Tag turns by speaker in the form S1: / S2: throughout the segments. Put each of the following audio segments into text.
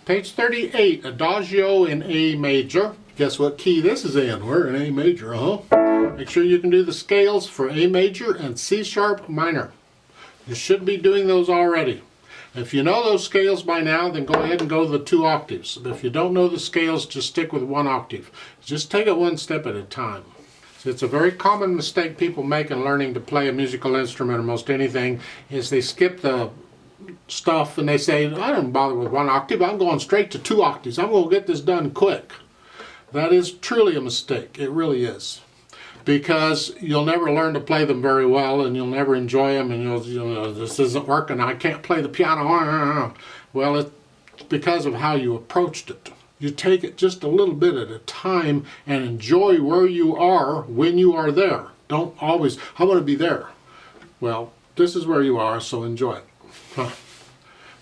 S1: Page 38, Adagio in A major. Guess what key this is in? We're in A major, Make sure you can do the scales for A major and C sharp minor. You should be doing those already. If you know those scales by now, then go ahead and go the 2 octaves. But if you don't know the scales, just stick with 1 octave. Just take it one step at a time. So it's a very common mistake people make in learning to play a musical instrument or most anything, is they skip the stuff and they say, I don't bother with 1 octave, I'm going straight to 2 octaves. I'm going to get this done quick. That is truly a mistake. It really is. Because you'll never learn to play them very well, and you'll never enjoy them, and you'll this isn't working, I can't play the piano. Well, it's because of how you approached it. You take it just a little bit at a time and enjoy where you are when you are there. Don't always, I want to be there. Well, this is where you are, so enjoy it.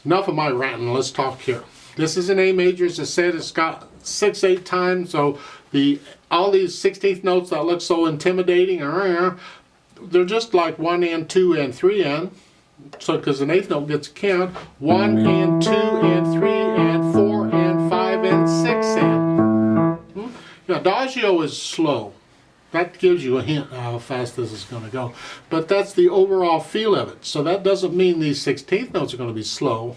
S1: Enough of my ranting, let's talk here. This is an A major, as I said, it's got 6/8 time, so all these 16th notes that look so intimidating, they're just like 1 and 2 and 3 and. So, because an 8th note gets a count, 1 and 2 and 3 and 4 and 5 and 6 and. Now, Adagio is slow. That gives you a hint how fast this is going to go. But that's the overall feel of it. So that doesn't mean these 16th notes are going to be slow.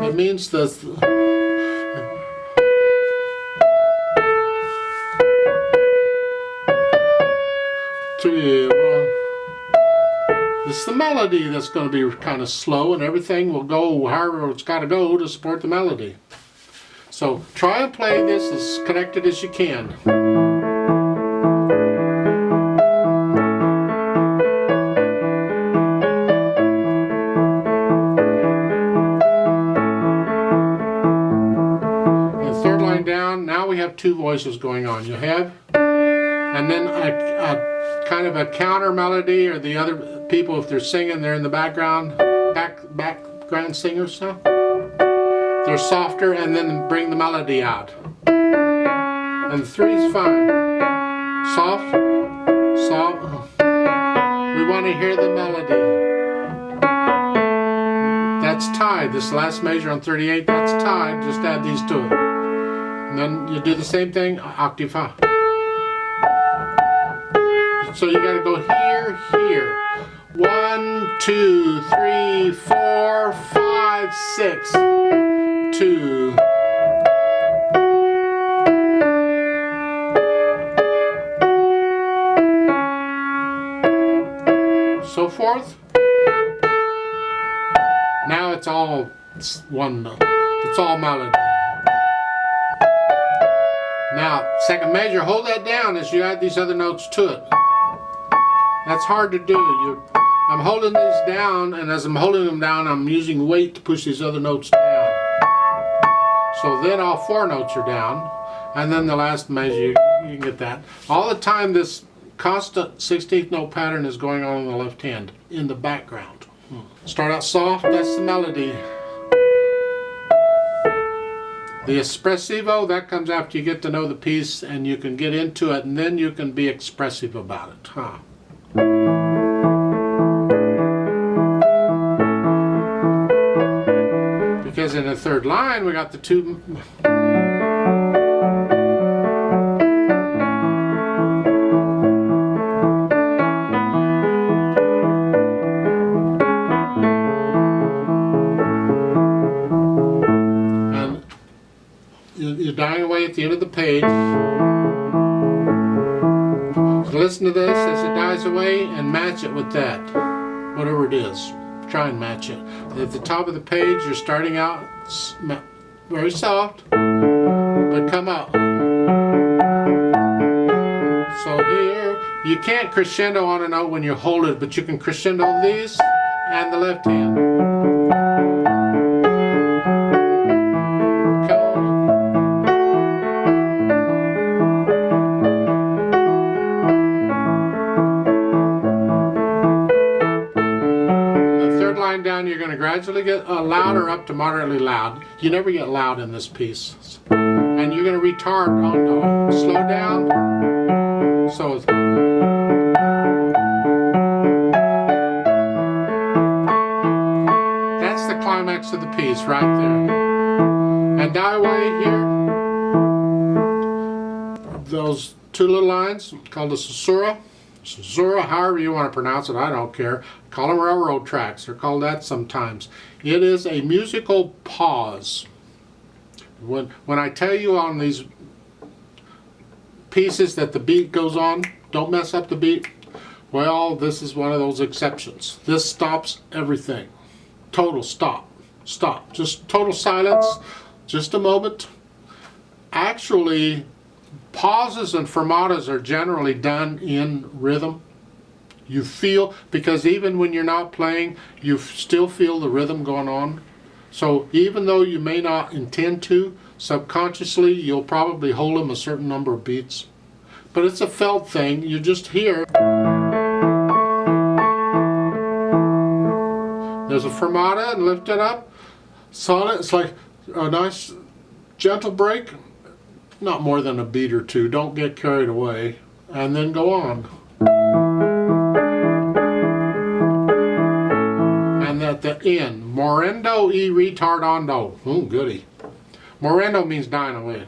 S1: It means that it's the melody that's going to be kind of slow, and everything will go however it's got to go to support the melody. So try and play this as connected as you can. The 3rd line down, now we have 2 voices going on. You have, and then a kind of a counter melody, or the other people, if they're singing, they're in the background, background singers now. They're softer, and then bring the melody out. And 3 is fine. Soft, soft. We want to hear the melody. That's tied. This last measure on 38, that's tied. Just add these to it. And then you do the same thing, octave high. So you got to go here, here. 1, 2, 3, 4, 5, 6, 2. So forth. Now it's all one note. It's all melody. Now, 2nd measure, hold that down as you add these other notes to it. That's hard to do. I'm holding these down, and as I'm holding them down, I'm using weight to push these other notes down. So then all 4 notes are down, and then the last measure, you can get that. All the time this constant 16th note pattern is going on the left hand, in the background. Start out soft, that's the melody. The espressivo, that comes after you get to know the piece, and you can get into it, and then you can be expressive about it. Because in the 3rd line we got the 2. And you're dying away at the end of the page. So listen to this as it dies away and match it with that, whatever it is. Try and match it. At the top of the page, you're starting out very soft, but come up. So here, you can't crescendo on a note when you hold it, but you can crescendo these and the left hand. Down, you're going to gradually get louder up to moderately loud. You never get loud in this piece. And you're going to retard on slow down. So that's the climax of the piece right there. And die away here. Those two little lines called the caesura, however you want to pronounce it, I don't care. Call them railroad tracks, they're called that sometimes. It is a musical pause. When I tell you on these pieces that the beat goes on, don't mess up the beat, well, this is one of those exceptions. This stops everything. Total stop. Stop. Just total silence. Just a moment. Actually, pauses and fermatas are generally done in rhythm. You feel, because even when you're not playing, you still feel the rhythm going on. So even though you may not intend to, subconsciously you'll probably hold them a certain number of beats. But it's a felt thing. You just hear. There's a fermata and lift it up. Solid. It's like a nice gentle break. Not more than a beat or two. Don't get carried away. And then go on. And at the end, morendo y retardando. Oh, goody. Morendo means dying away.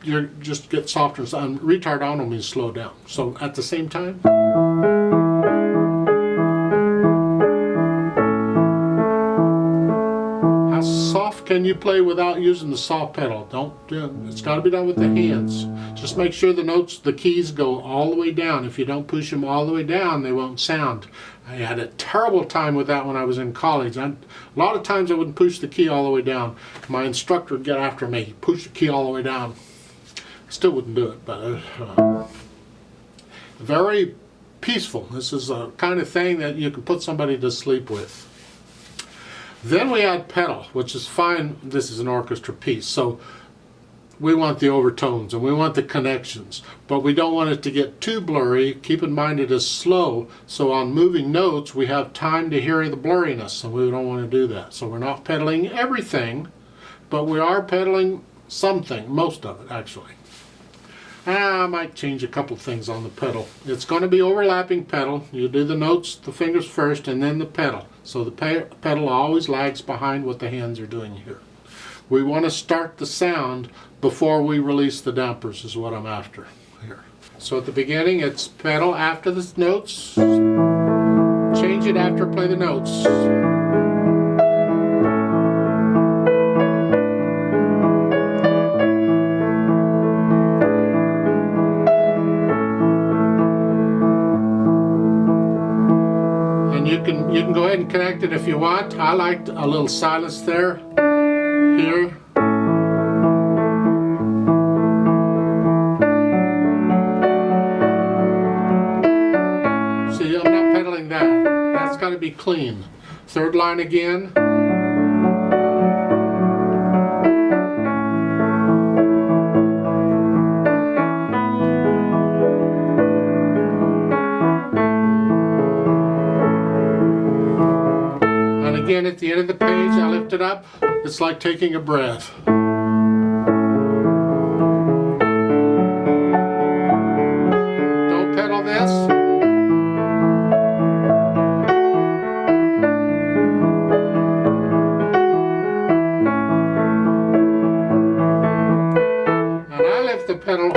S1: You just get softer, and retardando means slow down. So at the same time. How soft can you play without using the soft pedal? It's got to be done with the hands. Just make sure the notes, the keys go all the way down. If you don't push them all the way down, they won't sound. I had a terrible time with that when I was in college. A lot of times I wouldn't push the key all the way down. My instructor would get after me, push the key all the way down. I still wouldn't do it, but very peaceful. This is a kind of thing that you can put somebody to sleep with. Then we add pedal, which is fine. This is an orchestra piece, so we want the overtones and we want the connections, but we don't want it to get too blurry. Keep in mind it is slow, so on moving notes we have time to hear the blurriness, and we don't want to do that. So we're not pedaling everything, but we are pedaling something, most of it actually. I might change a couple things on the pedal. It's going to be overlapping pedal. You do the notes, the fingers first, and then the pedal. So the pedal always lags behind what the hands are doing here. We want to start the sound before we release the dampers is what I'm after here. So at the beginning it's pedal after the notes. Change it after play the notes. You can go ahead and connect it if you want. I liked a little silence there, here. See, I'm not pedaling that. That's got to be clean. Third line again. Again, at the end of the page, I lift it up. It's like taking a breath. Don't pedal this. And I lift the pedal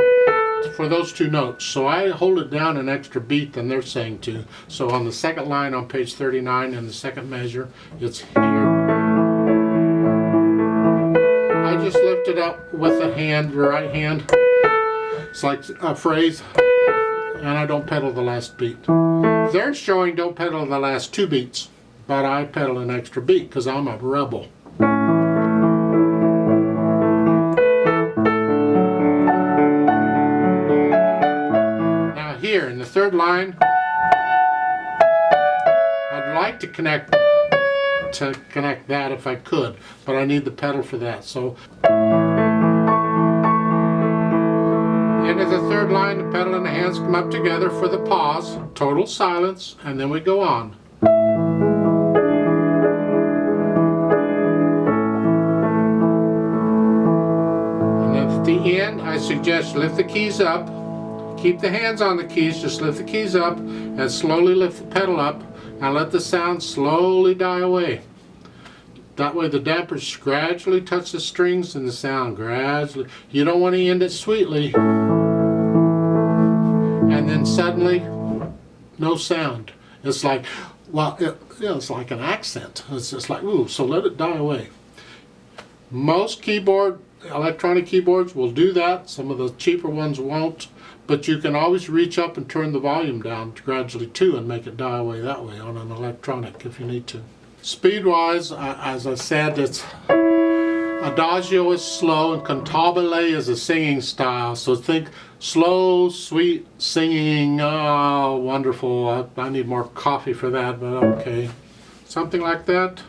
S1: for those two notes, so I hold it down an extra beat than they're saying to. So on the second line on page 39 in the second measure, it's here. I just lift it up with the hand, your right hand. It's like a phrase, and I don't pedal the last beat. They're showing don't pedal the last two beats, but I pedal an extra beat because I'm a rebel. Here in the third line, I'd like to connect that if I could, but I need the pedal for that. So into the third line, the pedal and the hands come up together for the pause, total silence, and then we go on. And then at the end, I suggest lift the keys up. Keep the hands on the keys, just lift the keys up and slowly lift the pedal up and let the sound slowly die away. That way the dampers gradually touch the strings and the sound gradually. You don't want to end it sweetly and then suddenly no sound. It's like, well, it's like an accent. It's just like, ooh, so let it die away. Most electronic keyboards will do that. Some of the cheaper ones won't. But you can always reach up and turn the volume down gradually too and make it die away that way on an electronic if you need to. Speed-wise, as I said, Adagio is slow and cantabile is a singing style. So think slow, sweet singing. Oh, wonderful. I need more coffee for that, but okay. Something like that.